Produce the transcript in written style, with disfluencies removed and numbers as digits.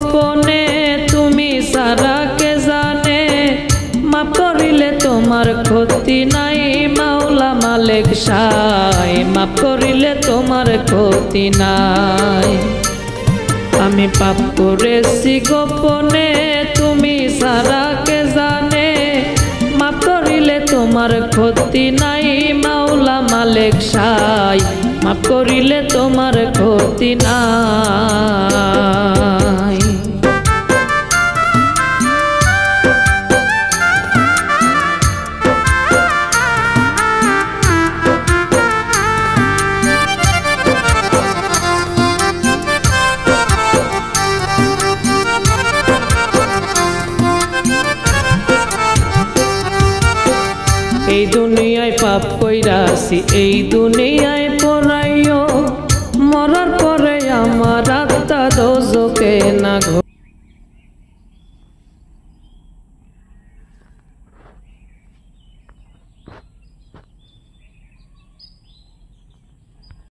গোপনে তুমি সারা কে জানে মাফ করিলে তোমার ক্ষতি নাই মাওলা মালিক সাই মাফ করিলে তোমার ক্ষতি নাই আমি পাপ করেছি গোপনে তুমি সারা কে জানে মাফ করিলে তোমার ক্ষতি নাই মাওলা মালিক সাই মাফ করিলে তোমার ক্ষতি নাই এই দুনিয়ায় পাপ কইরাছি এই দুনিয়ায়